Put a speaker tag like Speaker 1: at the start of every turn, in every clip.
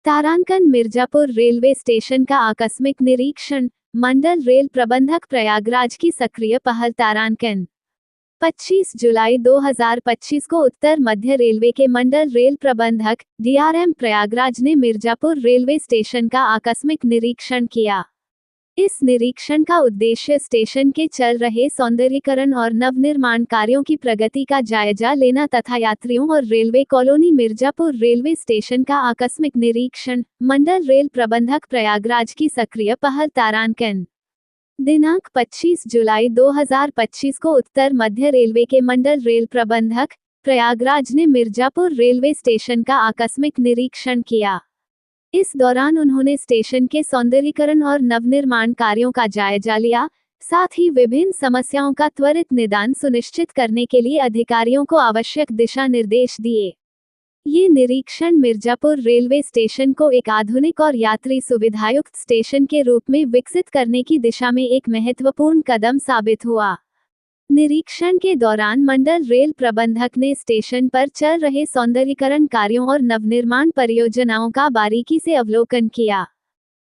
Speaker 1: तारांकन Mirzapur railway station का आकस्मिक निरीक्षण, मंडल रेल प्रबंधक प्रयागराज की सक्रिय पहल। तारांकन 25 जुलाई 2025 को उत्तर मध्य रेलवे के मंडल रेल प्रबंधक DRM प्रयागराज ने मिर्जापुर रेलवे स्टेशन का आकस्मिक निरीक्षण किया। इस निरीक्षण का उद्देश्य स्टेशन के चल रहे सौंदर्यीकरण और नवनिर्माण कार्यों की प्रगति का जायजा लेना तथा यात्रियों और railway colony Mirzapur railway station का आकस्मिक निरीक्षण, मंडल रेल प्रबंधक प्रयागराज की सक्रिय पहल। तारांकन दिनांक 25 जुलाई 2025 को उत्तर मध्य रेलवे के मंडल रेल प्रबंधक प्रयागराज ने मिर्जापुर रेलवे स्टेशन का आकस्मिक निरीक्षण किया। इस दौरान उन्होंने स्टेशन के सौंदर्यीकरण और नवनिर्माण कार्यों का जायजा लिया, साथ ही विभिन्न समस्याओं का त्वरित निदान सुनिश्चित करने के लिए अधिकारियों को आवश्यक दिशा निर्देश दिए। ये निरीक्षण मिर्जापुर रेलवे स्टेशन को एक आधुनिक और यात्री सुविधायुक्त स्टेशन के रूप में विकसित करने की दिशा में एक महत्वपूर्ण कदम साबित हुआ। निरीक्षण के दौरान मंडल रेल प्रबंधक ने स्टेशन पर चल रहे सौंदर्यीकरण कार्यों और नवनिर्माण परियोजनाओं का बारीकी से अवलोकन किया।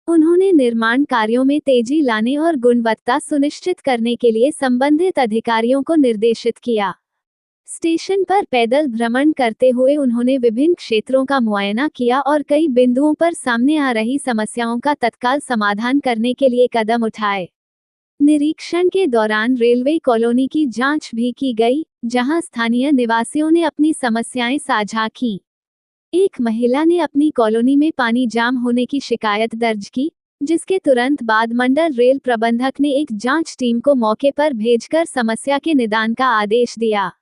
Speaker 1: उन्होंने निर्माण कार्यों में तेजी लाने और गुणवत्ता सुनिश्चित करने के लिए संबंधित अधिकारियों को निर्देशित किया। स्टेशन पर पैदल भ्रमण करते हुए उन्होंने विभिन्न क्षेत्रों का मुआयना किया और कई बिंदुओं पर सामने आ रही समस्याओं का तत्काल समाधान करने के लिए कदम उठाए। निरीक्षण के दौरान रेलवे कॉलोनी की जांच भी की गई, जहां स्थानीय निवासियों ने अपनी समस्याएं साझा की। एक महिला ने अपनी कॉलोनी में पानी जाम होने की शिकायत दर्ज की, जिसके तुरंत बाद मंडल रेल प्रबंधक ने एक जांच टीम को मौके पर भेजकर समस्या के निदान का आदेश दिया।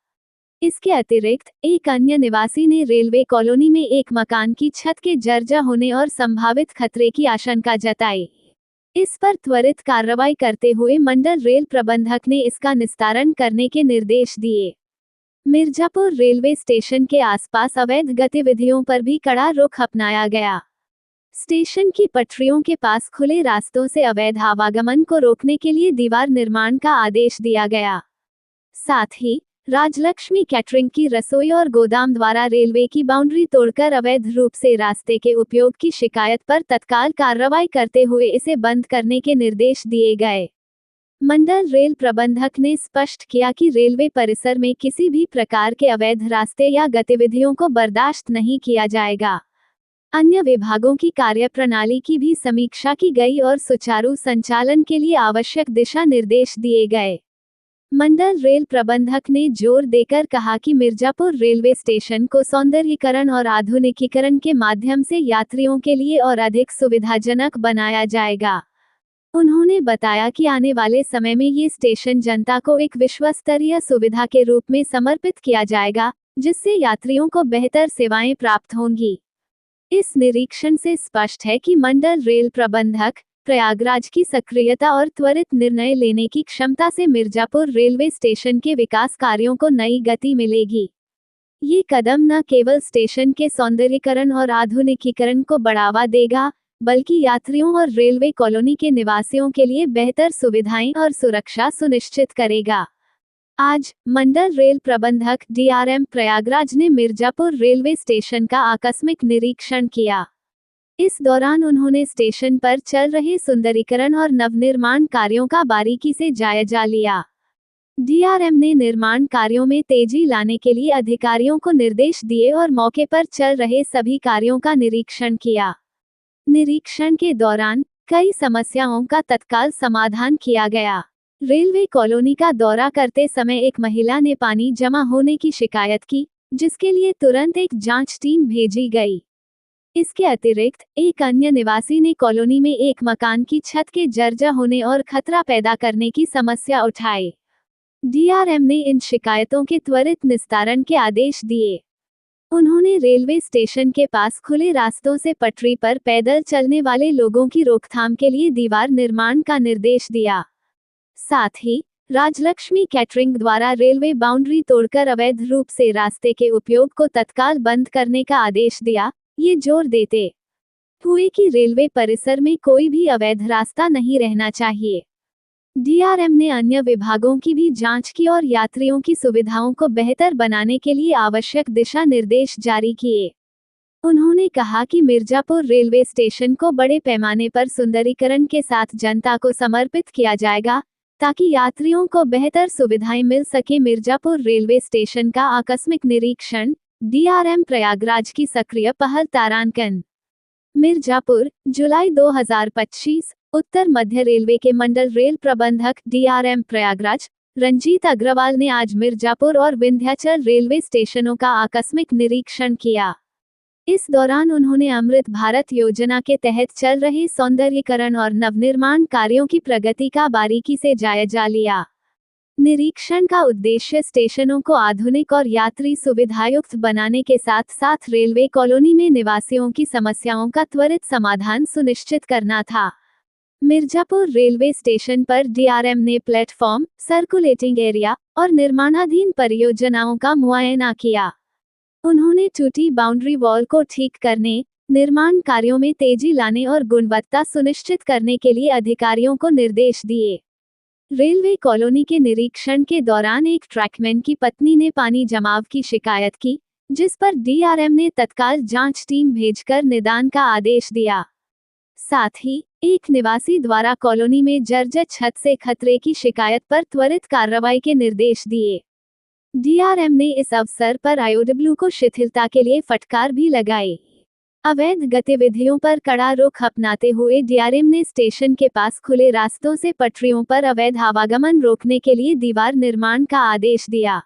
Speaker 1: इसके अतिरिक्त एक अन्य निवासी ने रेलवे कॉलोनी में एक मकान की छत के जर्जर होने और संभावित खतरे की आशंका जताई। इस पर त्वरित कार्रवाई करते हुए मंडल रेल प्रबंधक ने इसका निस्तारण करने के निर्देश दिए। मिर्जापुर रेलवे स्टेशन के आसपास अवैध गतिविधियों पर भी कड़ा रुख अपनाया गया। स्टेशन की पटरियों के पास खुले रास्तों से अवैध आवागमन को रोकने के लिए दीवार निर्माण का आदेश दिया गया। साथ ही राजलक्ष्मी कैटरिंग की रसोई और गोदाम द्वारा रेलवे की बाउंड्री तोड़कर अवैध रूप से रास्ते के उपयोग की शिकायत पर तत्काल कार्रवाई करते हुए इसे बंद करने के निर्देश दिए गए। मंडल रेल प्रबंधक ने स्पष्ट किया कि रेलवे परिसर में किसी भी प्रकार के अवैध रास्ते या गतिविधियों को बर्दाश्त नहीं किया जाएगा। अन्य विभागों की कार्यप्रणाली की भी समीक्षा की गई और सुचारू संचालन के लिए आवश्यक दिशा निर्देश दिए गए। मंडल रेल प्रबंधक ने जोर देकर कहा कि मिर्जापुर रेलवे स्टेशन को सौंदर्यीकरण और आधुनिकीकरण के माध्यम से यात्रियों के लिए और अधिक सुविधाजनक बनाया जाएगा। उन्होंने बताया कि आने वाले समय में ये स्टेशन जनता को एक विश्वस्तरीय सुविधा के रूप में समर्पित किया जाएगा, जिससे यात्रियों को बेहतर सेवाएं प्राप्त होंगी। इस निरीक्षण से स्पष्ट है कि मंडल रेल प्रबंधक प्रयागराज की सक्रियता और त्वरित निर्णय लेने की क्षमता से मिर्जापुर रेलवे स्टेशन के विकास कार्यों को नई गति मिलेगी। ये कदम न केवल स्टेशन के सौंदर्यीकरण और आधुनिकीकरण को बढ़ावा देगा, बल्कि यात्रियों और रेलवे कॉलोनी के निवासियों के लिए बेहतर सुविधाएं और सुरक्षा सुनिश्चित करेगा। आज मंडल रेल प्रबंधक DRM प्रयागराज ने मिर्जापुर रेलवे स्टेशन का आकस्मिक निरीक्षण किया। इस दौरान उन्होंने स्टेशन पर चल रहे सुंदरीकरण और नवनिर्माण कार्यों का बारीकी से जायजा लिया। DRM ने निर्माण कार्यों में तेजी लाने के लिए अधिकारियों को निर्देश दिए और मौके पर चल रहे सभी कार्यों का निरीक्षण किया। निरीक्षण के दौरान कई समस्याओं का तत्काल समाधान किया गया। रेलवे कॉलोनी का दौरा करते समय एक महिला ने पानी जमा होने की शिकायत की, जिसके लिए तुरंत एक जांच टीम भेजी गई। इसके अतिरिक्त एक अन्य निवासी ने कॉलोनी में एक मकान की छत के जर्जर होने और खतरा पैदा करने की समस्या उठाई। DRM ने इन शिकायतों के त्वरित निस्तारण के आदेश दिए। उन्होंने रेलवे स्टेशन के पास खुले रास्तों से पटरी पर पैदल चलने वाले लोगों की रोकथाम के लिए दीवार निर्माण का निर्देश दिया। साथ ही राजलक्ष्मी कैटरिंग द्वारा रेलवे बाउंड्री तोड़कर अवैध रूप से रास्ते के उपयोग को तत्काल बंद करने का आदेश दिया। ये जोर देते हुए कि रेलवे परिसर में कोई भी अवैध रास्ता नहीं रहना चाहिए। DRM ने अन्य विभागों की भी जांच की और यात्रियों की सुविधाओं को बेहतर बनाने के लिए आवश्यक दिशा निर्देश जारी किए। उन्होंने कहा कि मिर्जापुर रेलवे स्टेशन को बड़े पैमाने पर सुंदरीकरण के साथ जनता को समर्पित किया जाएगा, ताकि यात्रियों को बेहतर सुविधाएं मिल सके। मिर्जापुर रेलवे स्टेशन का आकस्मिक निरीक्षण, डीआरएम प्रयागराज की सक्रिय पहल। तारांकन, मिर्जापुर, जुलाई 2025। उत्तर मध्य रेलवे के मंडल रेल प्रबंधक डीआरएम प्रयागराज रंजीत अग्रवाल ने आज मिर्जापुर और विंध्याचल रेलवे स्टेशनों का आकस्मिक निरीक्षण किया। इस दौरान उन्होंने अमृत भारत योजना के तहत चल रहे सौंदर्यीकरण और नवनिर्माण कार्यों की प्रगति का बारीकी से जायजा लिया। निरीक्षण का उद्देश्य स्टेशनों को आधुनिक और यात्री सुविधायुक्त बनाने के साथ साथ रेलवे कॉलोनी में निवासियों की समस्याओं का त्वरित समाधान सुनिश्चित करना था। मिर्जापुर रेलवे स्टेशन पर डीआरएम ने प्लेटफॉर्म, सर्कुलेटिंग एरिया और निर्माणाधीन परियोजनाओं का मुआयना किया। उन्होंने टूटी बाउंड्री वॉल को ठीक करने, निर्माण कार्यों में तेजी लाने और गुणवत्ता सुनिश्चित करने के लिए अधिकारियों को निर्देश दिए। रेलवे कॉलोनी के निरीक्षण के दौरान एक ट्रैकमैन की पत्नी ने पानी जमाव की शिकायत की, जिस पर डीआरएम ने तत्काल जांच टीम भेजकर निदान का आदेश दिया। साथ ही एक निवासी द्वारा कॉलोनी में जर्जर छत से खतरे की शिकायत पर त्वरित कार्रवाई के निर्देश दिए। डीआरएम ने इस अवसर पर आईओडब्ल्यू को शिथिलता के लिए फटकार भी लगाई। अवैध गतिविधियों पर कड़ा रुख अपनाते हुए डीआरएम ने स्टेशन के पास खुले रास्तों से पटरियों पर अवैध आवागमन रोकने के लिए दीवार निर्माण का आदेश दिया।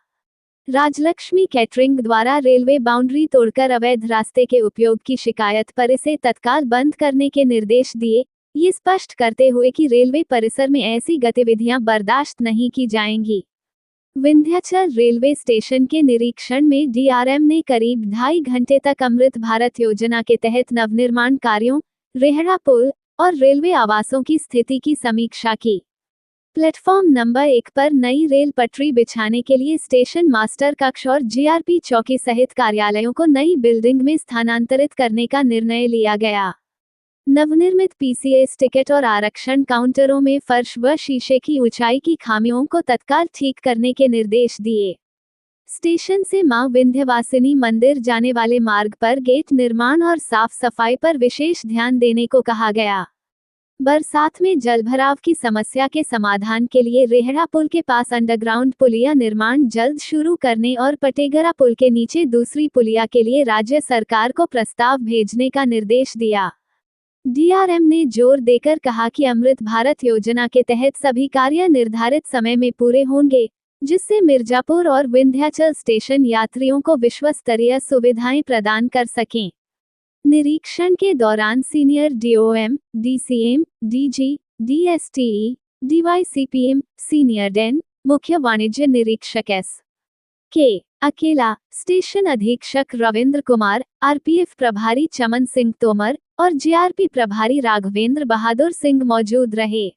Speaker 1: राजलक्ष्मी कैटरिंग द्वारा रेलवे बाउंड्री तोड़कर अवैध रास्ते के उपयोग की शिकायत पर इसे तत्काल बंद करने के निर्देश दिए, ये स्पष्ट करते हुए कि रेलवे परिसर में ऐसी गतिविधियां बर्दाश्त नहीं की जाएंगी। विंध्याचल रेलवे स्टेशन के निरीक्षण में डीआरएम ने करीब 2.5 घंटे तक अमृत भारत योजना के तहत नवनिर्माण कार्यों, रेहड़ा पुल और रेलवे आवासों की स्थिति की समीक्षा की। प्लेटफॉर्म नंबर 1 पर नई रेल पटरी बिछाने के लिए स्टेशन मास्टर कक्ष और जीआरपी चौकी सहित कार्यालयों को नई बिल्डिंग में स्थानांतरित करने का निर्णय लिया गया। नवनिर्मित पीसीएस टिकट और आरक्षण काउंटरों में फर्श व शीशे की ऊंचाई की खामियों को तत्काल ठीक करने के निर्देश दिए। स्टेशन से मां विंध्यवासिनी मंदिर जाने वाले मार्ग पर गेट निर्माण और साफ सफाई पर विशेष ध्यान देने को कहा गया। बरसात में जलभराव की समस्या के समाधान के लिए रेहड़ा पुल के पास अंडरग्राउंड पुलिया निर्माण जल्द शुरू करने और पटेगरा पुल के नीचे दूसरी पुलिया के लिए राज्य सरकार को प्रस्ताव भेजने का निर्देश दिया। डीआरएम ने जोर देकर कहा कि अमृत भारत योजना के तहत सभी कार्य निर्धारित समय में पूरे होंगे, जिससे मिर्जापुर और विंध्याचल स्टेशन यात्रियों को विश्वस्तरीय सुविधाएं प्रदान कर सकें। निरीक्षण के दौरान senior DOM, DCM, DG, DSTE, DYCPM, senior DEN, मुख्य वाणिज्य निरीक्षक एस.के. अकेला, स्टेशन अधीक्षक रविंद्र कुमार, आरपीएफ प्रभारी चमन सिंह तोमर और जीआरपी प्रभारी राघवेंद्र बहादुर सिंह मौजूद रहे।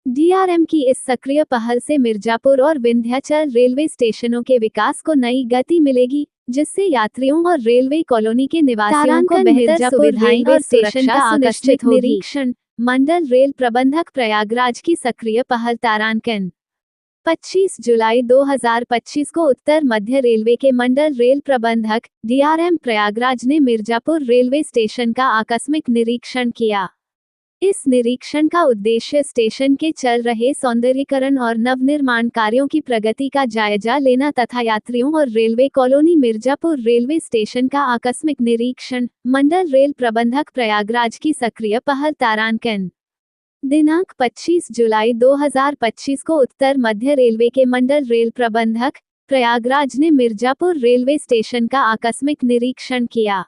Speaker 1: डीआरएम की इस सक्रिय पहल से मिर्जापुर और विंध्याचल रेलवे स्टेशनों के विकास को नई गति मिलेगी, जिससे यात्रियों और रेलवे कॉलोनी के निवासियों को बेहतर सुविधाएं और स्टेशन का सुनिश्चित निरीक्षण, मंडल रेल प्रबंधक प्रयागराज की सक्रिय पहल। तारांकन, 25 जुलाई 2025 को उत्तर मध्य रेलवे के मंडल रेल प्रबंधक डीआरएम प्रयागराज ने मिर्जापुर रेलवे स्टेशन का आकस्मिक निरीक्षण किया। इस निरीक्षण का उद्देश्य स्टेशन के चल रहे सौंदर्यीकरण और नवनिर्माण कार्यों की प्रगति का जायजा लेना तथा यात्रियों और railway colony Mirzapur railway station का आकस्मिक निरीक्षण, मंडल रेल प्रबंधक प्रयागराज की सक्रिय पहल। तारांकन, दिनांक 25 जुलाई 2025 को उत्तर मध्य रेलवे के मंडल रेल प्रबंधक प्रयागराज ने मिर्जापुर रेलवे स्टेशन का आकस्मिक निरीक्षण किया।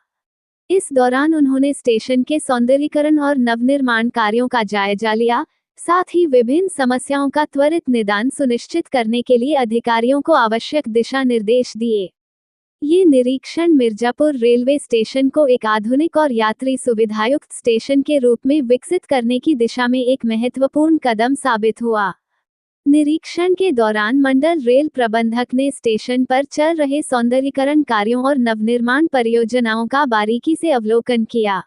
Speaker 1: इस दौरान उन्होंने स्टेशन के सौंदर्यीकरण और नवनिर्माण कार्यों का जायजा लिया, साथ ही विभिन्न समस्याओं का त्वरित निदान सुनिश्चित करने के लिए अधिकारियों को आवश्यक दिशा निर्देश दिए। ये निरीक्षण मिर्जापुर रेलवे स्टेशन को एक आधुनिक और यात्री सुविधायुक्त स्टेशन के रूप में विकसित करने की दिशा में एक महत्वपूर्ण कदम साबित हुआ। निरीक्षण के दौरान मंडल रेल प्रबंधक ने स्टेशन पर चल रहे सौंदर्यीकरण कार्यों और नवनिर्माण परियोजनाओं का बारीकी से अवलोकन किया।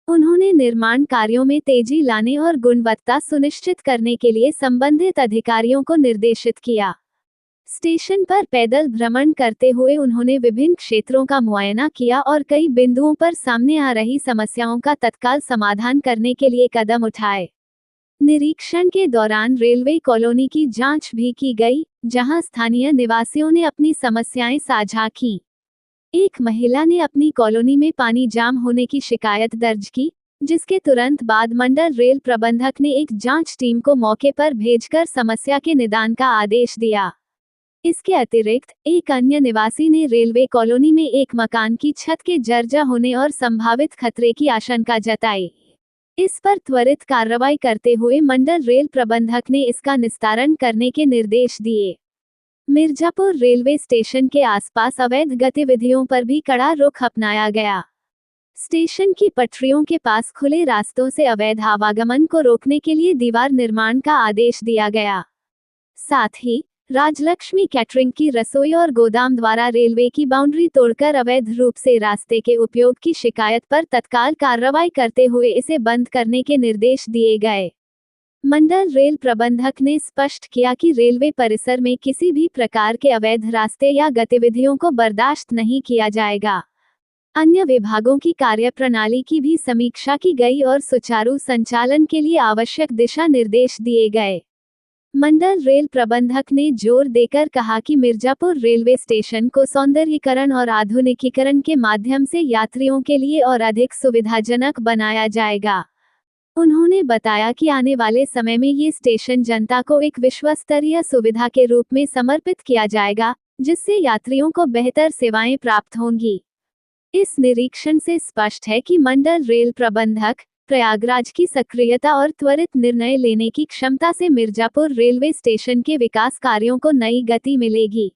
Speaker 1: उन्होंने निर्माण कार्यों में तेजी लाने और गुणवत्ता सुनिश्चित करने के लिए संबंधित अधिकारियों को निर्देशित किया। स्टेशन पर पैदल भ्रमण करते हुए उन्होंने विभिन्न क्षेत्रों का मुआयना किया और कई बिंदुओं पर सामने आ रही समस्याओं का तत्काल समाधान करने के लिए कदम उठाए। निरीक्षण के दौरान रेलवे कॉलोनी की जांच भी की गई, जहां स्थानीय निवासियों ने अपनी समस्याएं साझा की। एक महिला ने अपनी कॉलोनी में पानी जाम होने की शिकायत दर्ज की, जिसके तुरंत बाद मंडल रेल प्रबंधक ने एक जांच टीम को मौके पर भेजकर समस्या के निदान का आदेश दिया। इसके अतिरिक्त एक अन्य निवासी ने रेलवे कॉलोनी में एक मकान की छत के जर्जर होने और संभावित खतरे की आशंका जताई। इस पर त्वरित कार्रवाई करते हुए मंडल रेल प्रबंधक ने इसका निस्तारण करने के निर्देश दिए। मिर्जापुर रेलवे स्टेशन के आसपास अवैध गतिविधियों पर भी कड़ा रुख अपनाया गया। स्टेशन की पटरियों के पास खुले रास्तों से अवैध आवागमन को रोकने के लिए दीवार निर्माण का आदेश दिया गया। साथ ही राजलक्ष्मी कैटरिंग की रसोई और गोदाम द्वारा रेलवे की बाउंड्री तोड़कर अवैध रूप से रास्ते के उपयोग की शिकायत पर तत्काल कार्रवाई करते हुए इसे बंद करने के निर्देश दिए गए। मंडल रेल प्रबंधक ने स्पष्ट किया कि रेलवे परिसर में किसी भी प्रकार के अवैध रास्ते या गतिविधियों को बर्दाश्त नहीं किया जाएगा। अन्य विभागों की कार्यप्रणाली की भी समीक्षा की गई और सुचारू संचालन के लिए आवश्यक दिशा निर्देश दिए गए। मंडल रेल प्रबंधक ने जोर देकर कहा कि मिर्जापुर रेलवे स्टेशन को सौंदर्यीकरण और आधुनिकीकरण के माध्यम से यात्रियों के लिए और अधिक सुविधाजनक बनाया जाएगा। उन्होंने बताया कि आने वाले समय में ये स्टेशन जनता को एक विश्वस्तरीय सुविधा के रूप में समर्पित किया जाएगा, जिससे यात्रियों को बेहतर सेवाएं प्राप्त होंगी। इस निरीक्षण से स्पष्ट है कि मंडल रेल प्रबंधक प्रयागराज की सक्रियता और त्वरित निर्णय लेने की क्षमता से मिर्जापुर रेलवे स्टेशन के विकास कार्यों को नई गति मिलेगी।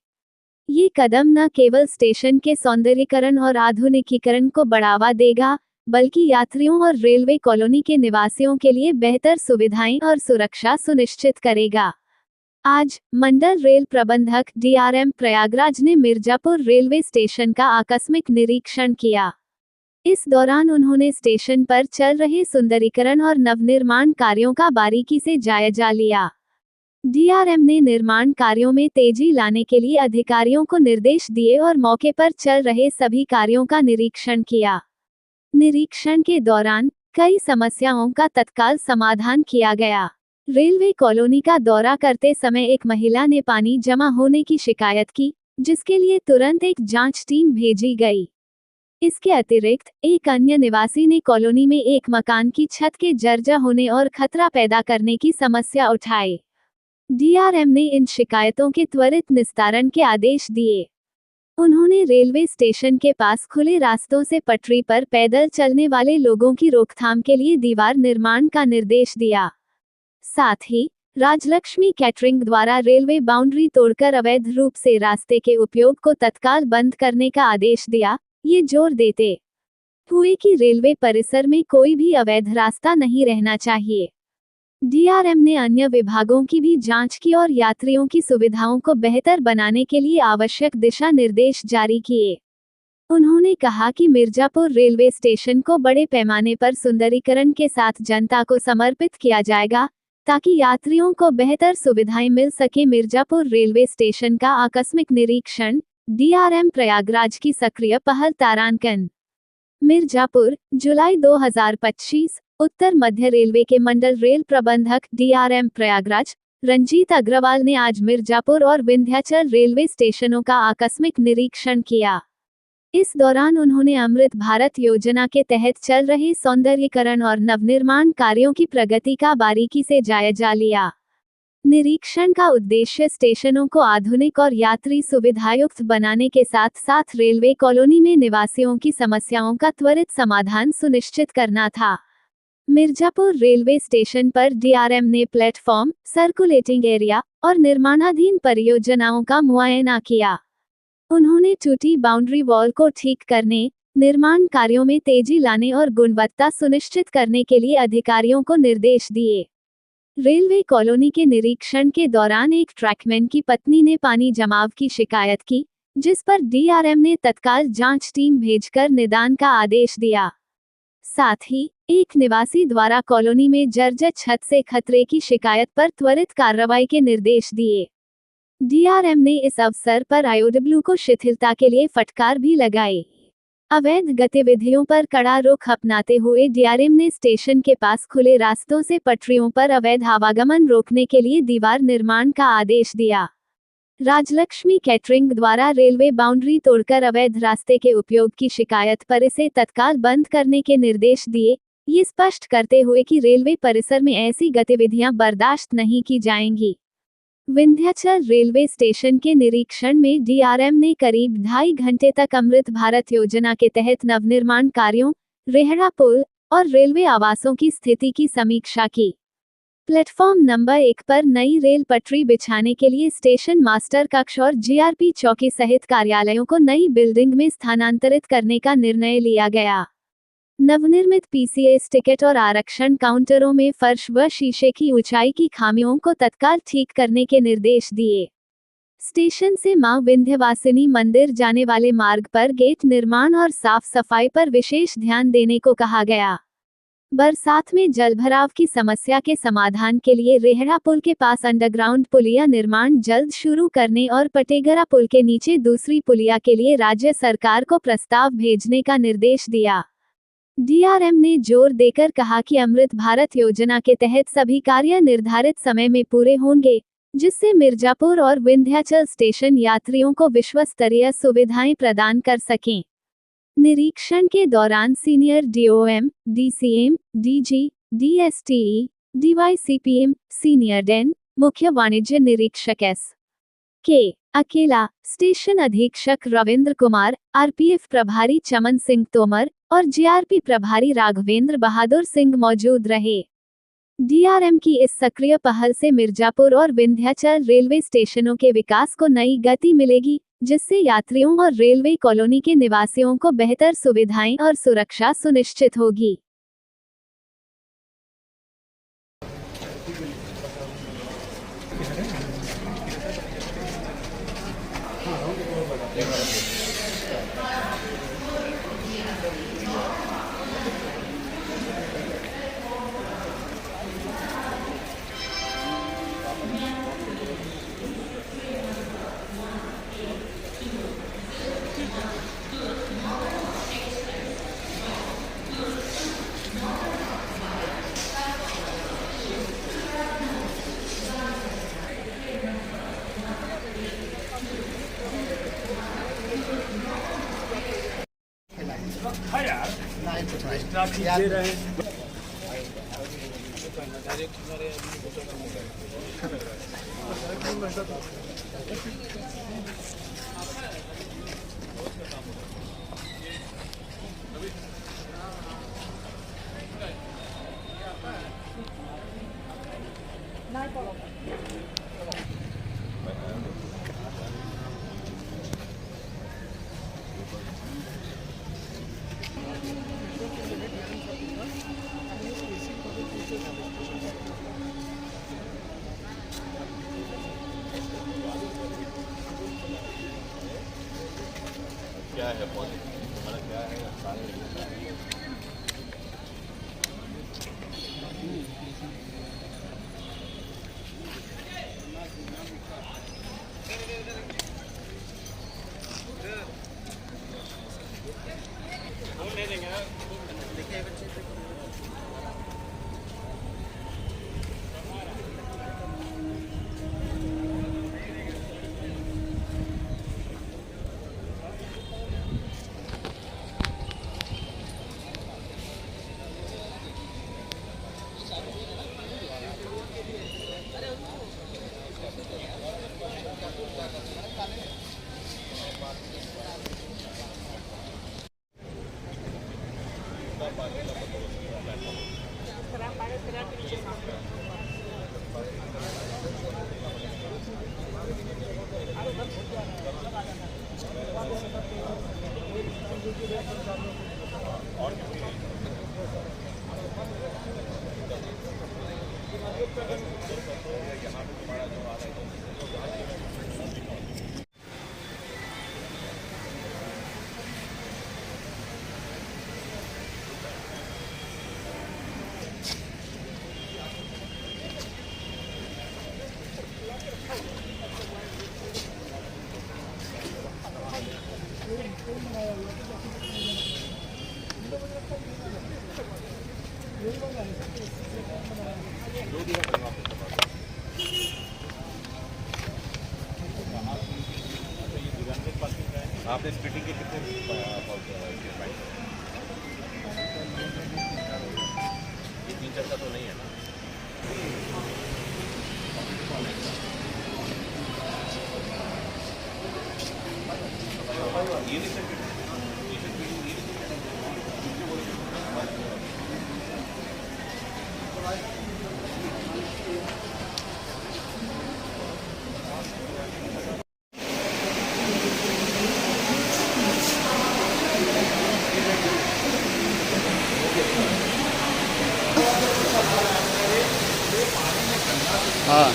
Speaker 1: ये कदम न केवल स्टेशन के सौंदर्यीकरण और आधुनिकीकरण को बढ़ावा देगा, बल्कि यात्रियों और रेलवे कॉलोनी के निवासियों के लिए बेहतर सुविधाएं और सुरक्षा सुनिश्चित करेगा। आज मंडल रेल प्रबंधक DRM प्रयागराज ने मिर्जापुर रेलवे स्टेशन का आकस्मिक निरीक्षण किया। इस दौरान उन्होंने स्टेशन पर चल रहे सुंदरीकरण और नवनिर्माण कार्यों का बारीकी से जायजा लिया। DRM ने निर्माण कार्यों में तेजी लाने के लिए अधिकारियों को निर्देश दिए और मौके पर चल रहे सभी कार्यों का निरीक्षण किया। निरीक्षण के दौरान कई समस्याओं का तत्काल समाधान किया गया। रेलवे कॉलोनी का दौरा करते समय एक महिला ने पानी जमा होने की शिकायत की, जिसके लिए तुरंत एक जांच टीम भेजी गई। इसके अतिरिक्त एक अन्य निवासी ने कॉलोनी में एक मकान की छत के जर्जर होने और खतरा पैदा करने की समस्या उठाई। DRM ने इन शिकायतों के त्वरित निस्तारण के आदेश दिए। उन्होंने रेलवे स्टेशन के पास खुले रास्तों से पटरी पर पैदल चलने वाले लोगों की रोकथाम के लिए दीवार निर्माण का निर्देश दिया। साथ ही राजलक्ष्मी कैटरिंग द्वारा रेलवे बाउंड्री तोड़कर अवैध रूप से रास्ते के उपयोग को तत्काल बंद करने का आदेश दिया। ये जोर देते हुए कि रेलवे परिसर में कोई भी अवैध रास्ता नहीं रहना चाहिए। DRM ने अन्य विभागों की भी जांच की और यात्रियों की सुविधाओं को बेहतर बनाने के लिए आवश्यक दिशा निर्देश जारी किए। उन्होंने कहा कि मिर्जापुर रेलवे स्टेशन को बड़े पैमाने पर सुंदरीकरण के साथ जनता को समर्पित किया जाएगा, ताकि यात्रियों को बेहतर सुविधाएं मिल सके। मिर्जापुर रेलवे स्टेशन का आकस्मिक निरीक्षण, DRM प्रयागराज की सक्रिय पहल तारांकन। मिर्जापुर, जुलाई 2025। उत्तर मध्य रेलवे के मंडल रेल प्रबंधक DRM प्रयागराज रंजीत अग्रवाल ने आज मिर्जापुर और विंध्याचल रेलवे स्टेशनों का आकस्मिक निरीक्षण किया। इस दौरान उन्होंने अमृत भारत योजना के तहत चल रहे सौंदर्यीकरण और नवनिर्माण कार्यों की प्रगति का बारीकी से जायजा लिया। निरीक्षण का उद्देश्य स्टेशनों को आधुनिक और यात्री सुविधायुक्त बनाने के साथ साथ रेलवे कॉलोनी में निवासियों की समस्याओं का त्वरित समाधान सुनिश्चित करना था। मिर्जापुर रेलवे स्टेशन पर DRM ने प्लेटफॉर्म, सर्कुलेटिंग एरिया और निर्माणाधीन परियोजनाओं का मुआयना किया। उन्होंने टूटी बाउंड्री वॉल को ठीक करने, निर्माण कार्यों में तेजी लाने और गुणवत्ता सुनिश्चित करने के लिए अधिकारियों को निर्देश दिए। रेलवे कॉलोनी के निरीक्षण के दौरान एक ट्रैकमैन की पत्नी ने पानी जमाव की शिकायत की, जिस पर DRM ने तत्काल जांच टीम भेजकर निदान का आदेश दिया। साथ ही एक निवासी द्वारा कॉलोनी में जर्जर छत से खतरे की शिकायत पर त्वरित कार्रवाई के निर्देश दिए। डीआरएम ने इस अवसर पर आईओडब्ल्यू को शिथिलता के लिए फटकार भी लगाई। अवैध गतिविधियों पर कड़ा रुख अपनाते हुए डीआरएम ने स्टेशन के पास खुले रास्तों से पटरियों पर अवैध आवागमन रोकने के लिए दीवार निर्माण का आदेश दिया। राजलक्ष्मी कैटरिंग द्वारा रेलवे बाउंड्री तोड़कर अवैध रास्ते के उपयोग की शिकायत पर इसे तत्काल बंद करने के निर्देश दिए, ये स्पष्ट करते हुए कि रेलवे परिसर में ऐसी गतिविधियां बर्दाश्त नहीं की जाएंगी। विंध्याचल रेलवे स्टेशन के निरीक्षण में डीआरएम ने करीब 2.5 घंटे तक अमृत भारत योजना के तहत नवनिर्माण कार्यों, रेहड़ा पुल और रेलवे आवासों की स्थिति की समीक्षा की। प्लेटफॉर्म नंबर 1 पर नई रेल पटरी बिछाने के लिए स्टेशन मास्टर कक्ष और जीआरपी चौकी सहित कार्यालयों को नई बिल्डिंग में स्थानांतरित करने का निर्णय लिया गया। नवनिर्मित पीसीएस टिकट और आरक्षण काउंटरों में फर्श व शीशे की ऊंचाई की खामियों को तत्काल ठीक करने के निर्देश दिए। स्टेशन से मां विंध्यवासिनी मंदिर जाने वाले मार्ग पर गेट निर्माण और साफ सफाई पर विशेष ध्यान देने को कहा गया। बरसात में जलभराव की समस्या के समाधान के लिए रेहड़ा पुल के पास अंडरग्राउंड पुलिया निर्माण जल्द शुरू करने और पटेगरा पुल के नीचे दूसरी पुलिया के लिए राज्य सरकार को प्रस्ताव भेजने का निर्देश दिया। डीआरएम ने जोर देकर कहा कि अमृत भारत योजना के तहत सभी कार्य निर्धारित समय में पूरे होंगे, जिससे मिर्जापुर और विंध्याचल स्टेशन यात्रियों को विश्वस्तरीय सुविधाएं प्रदान कर सकें। निरीक्षण के दौरान senior DOM, DCM, DG, DSTE, DYCPM, senior DEN, मुख्य वाणिज्य निरीक्षक एस.के. अकेला, स्टेशन अधीक्षक रविंद्र कुमार, आरपीएफ प्रभारी चमन सिंह तोमर और जीआरपी प्रभारी राघवेंद्र बहादुर सिंह मौजूद रहे। डीआरएम की इस सक्रिय पहल से मिर्जापुर और विंध्याचल रेलवे स्टेशनों के विकास को नई गति मिलेगी, जिससे यात्रियों और रेलवे कॉलोनी के निवासियों को बेहतर सुविधाएं और सुरक्षा सुनिश्चित होगी।
Speaker 2: दे रहे हैं। क्या है तुम्हारा क्या है ले देंगे देखिए बच्चे आपने स्पीटिंग के कितने ये 3-4 का तो नहीं है ना? ये नहीं सर
Speaker 3: हाँ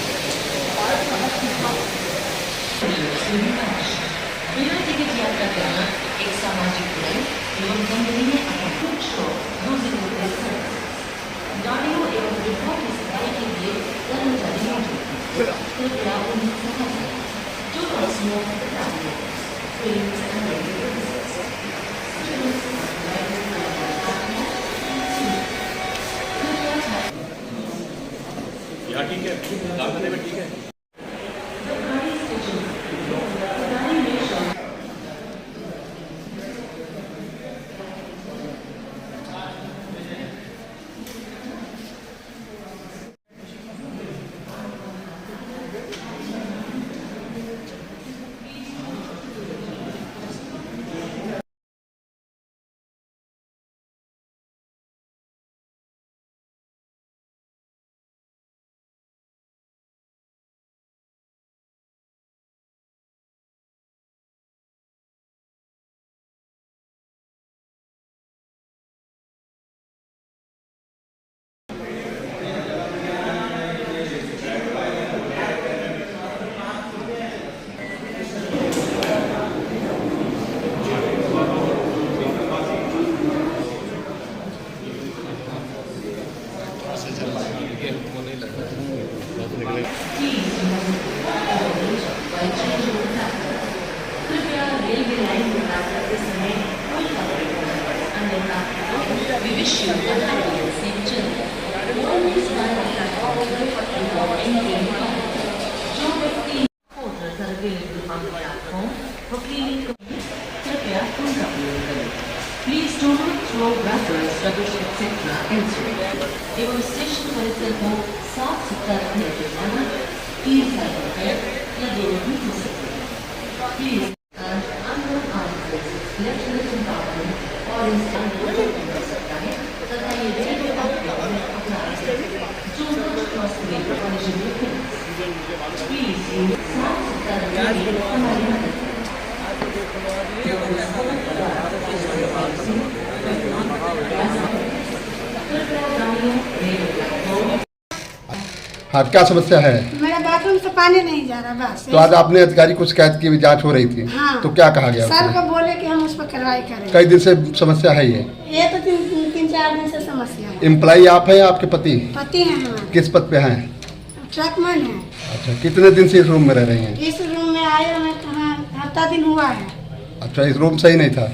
Speaker 4: बिना टिकट यात्रा करना एक सामाजिक बुराई एवं दंडनीय अपराध को दूसरे होते हैं। गाड़ियों एवं डिब्बों की सफाई के लिए कर्मचारी मौजूद हैं। कृपया उन्हें सफा करें। जो वस्तुओं
Speaker 2: यहाँ ठीक है, काम करने में ठीक है। कृपया रेलवे लाइन में यात्रा के समय कोई खबर अन्यथा we wish you a happy and safe journey. Always mind the platform before entering the car. जो व्यक्ति porters are available on the platform for cleaning कृपया उनका उपयोग करें. Please do not throw wrappers, rubbish, etc. elsewhere. एवं station परिसर को साफ सुथरा रखने के लिए please साइकिल या दोनों भी हो सकते हैं. Please and unknown articles left in the compartment or in standard हो सकता है तथा ये रेलवे में अपना जो cross the way eligible things. Please use साफ सुथरा रखने में हमारी मदद करें.
Speaker 3: हाँ, क्या समस्या है?
Speaker 5: मेरा बाथरूम से पानी नहीं जा रहा बस।
Speaker 3: तो आज आपने अधिकारी को शिकायत की, जांच हो रही थी।
Speaker 5: हाँ।
Speaker 3: तो क्या कहा गया?
Speaker 5: सर को बोले कि हम उस पर कार्रवाई करें।
Speaker 3: कई दिन से समस्या है ये
Speaker 5: तो 3-4 दिन से समस्या है।
Speaker 3: एम्प्लॉई आप हैं या आपके पति?
Speaker 5: पति हैं हमारे।
Speaker 3: किस पद पे हैं?
Speaker 5: ट्रकमैन है।
Speaker 3: अच्छा, कितने दिन से इस रूम में रह रही हैं?
Speaker 5: इस रूम में आए हमें कहाँ हफ्ता दिन हुआ है।
Speaker 3: अच्छा, इस रूम सही नहीं था?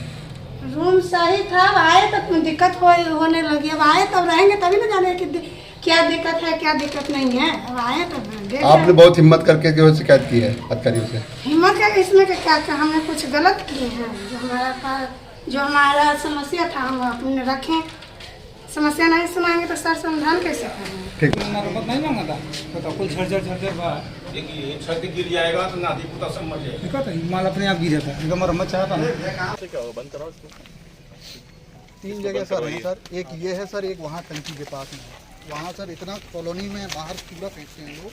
Speaker 5: रूम सही था, आए तो दिक्कत होने लगी। अब आए तब रहेंगे तभी ना जाने कि क्या दिक्कत है क्या दिक्कत नहीं है। अब आए तो
Speaker 3: आपने बहुत हिम्मत करके जो शिकायत की है अधिकारियों से।
Speaker 5: हिम्मत करके इसमें क्या हमने कुछ गलत किए हैं? जो हमारा समस्या था हम अपने रखें। समस्या नहीं सुनाएंगे तो सर समाधान कैसे करेंगे?
Speaker 3: ठीक
Speaker 6: नहीं मांगा था तो कुल झरझर बा
Speaker 2: देखिए छत गिर जाएगा तो नादी पुता सब मर जाएगा।
Speaker 6: दिक्कत है, माल अपने आप गिरा था। एकदम मरम्मत चाहता ना।
Speaker 2: क्या हो, बंद कराओ इसको।
Speaker 7: 3 जगह सर है सर। एक ये है सर, एक वहाँ टंकी के पास में है। वहाँ सर इतना कॉलोनी में बाहर कूड़ा फेंकते हैं लोग।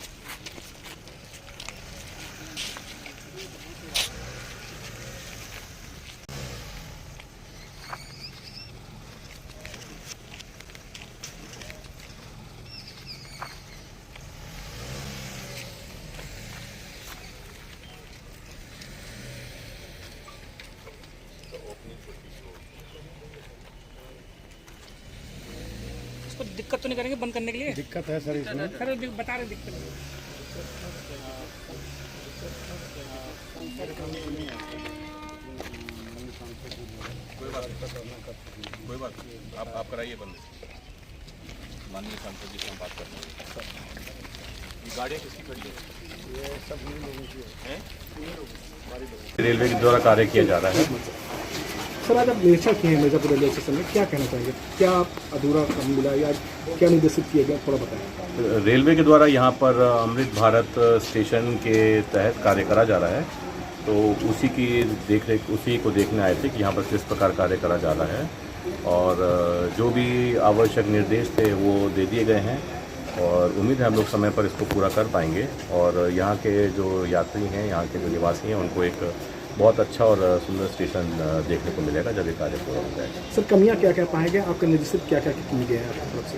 Speaker 6: इसको दिक्कत तो नहीं करेंगे बंद करने के लिए?
Speaker 7: दिक्कत है सर इसमें।
Speaker 6: सर बता रहे दिक्कत
Speaker 8: कोई बात नहीं, आप कराइए बंद। माननीय सांसद जी से हम बात करते हैं। ये गाड़ियाँ किसकी खड़ी है? ये सब लोगों की है। रेलवे के द्वारा कार्य किया जा रहा है।
Speaker 6: सर आज आप निरीक्षण किए हैं मिर्जापुर रेलवे स्टेशन में, क्या कहना चाहेंगे? क्या अधूरा काम मिला या क्या निर्देशित किया गया, थोड़ा बताएं।
Speaker 8: रेलवे के द्वारा यहाँ पर अमृत भारत स्टेशन के तहत कार्य करा जा रहा है, तो उसी की देखरेख, उसी को देखने आए थे कि यहाँ पर किस प्रकार कार्य करा जा रहा है, और जो भी आवश्यक निर्देश थे वो दे दिए गए हैं, और उम्मीद है हम लोग समय पर इसको पूरा कर पाएंगे, और यहाँ के जो यात्री हैं, यहाँ के जो निवासी हैं, उनको एक बहुत अच्छा और सुंदर स्टेशन देखने को मिलेगा जब ये कार्य पूरा हो जाएगा।
Speaker 6: सर कमियाँ क्या क्या पाएंगे, आपके निर्देशित क्या क्या की गई है आपकी तरफ से?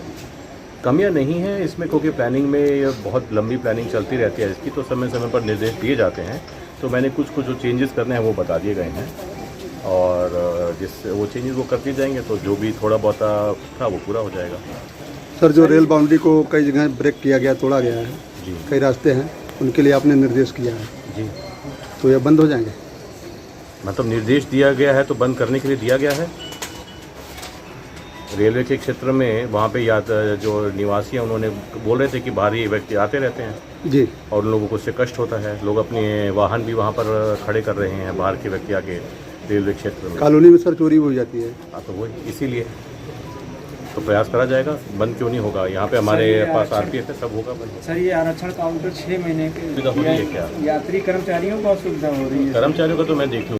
Speaker 8: कमियां नहीं हैं इसमें, क्योंकि प्लानिंग में बहुत लंबी प्लानिंग चलती रहती है इसकी, तो समय समय पर निर्देश दिए जाते हैं। तो मैंने कुछ जो चेंजेस करने हैं वो बता दिए गए हैं, और जिससे वो चेंजेस वो करते जाएंगे तो जो भी थोड़ा बहुत था वो पूरा हो जाएगा।
Speaker 3: सर जो रेल बाउंड्री को कई जगह ब्रेक किया गया, तोड़ा गया है,
Speaker 8: जी
Speaker 3: कई रास्ते हैं, उनके लिए आपने निर्देश किया है,
Speaker 8: जी।
Speaker 3: तो ये बंद हो जाएंगे?
Speaker 8: मतलब निर्देश दिया गया है तो बंद करने के लिए दिया गया है। रेलवे के क्षेत्र में वहाँ पे जो निवासी हैं उन्होंने बोल रहे थे कि बाहरी व्यक्ति आते रहते हैं
Speaker 3: जी,
Speaker 8: और उन लोगों को उससे कष्ट होता है, लोग अपने वाहन भी वहाँ पर खड़े कर रहे हैं, बाहर के व्यक्ति आके रेलवे क्षेत्र में।
Speaker 3: कॉलोनी में सर चोरी हो जाती है।
Speaker 8: हाँ तो वही इसीलिए तो प्रयास करा जाएगा, बंद क्यों नहीं होगा। यहाँ पे हमारे पास आरपीएफ है, सब होगा बंद।
Speaker 6: सर ये आरक्षण काउंटर 6 महीने के
Speaker 8: सुविधा हो रही है क्या?
Speaker 6: यात्री कर्मचारियों को असुविधा हो रही है?
Speaker 8: कर्मचारियों का तो मैं देख लूँ।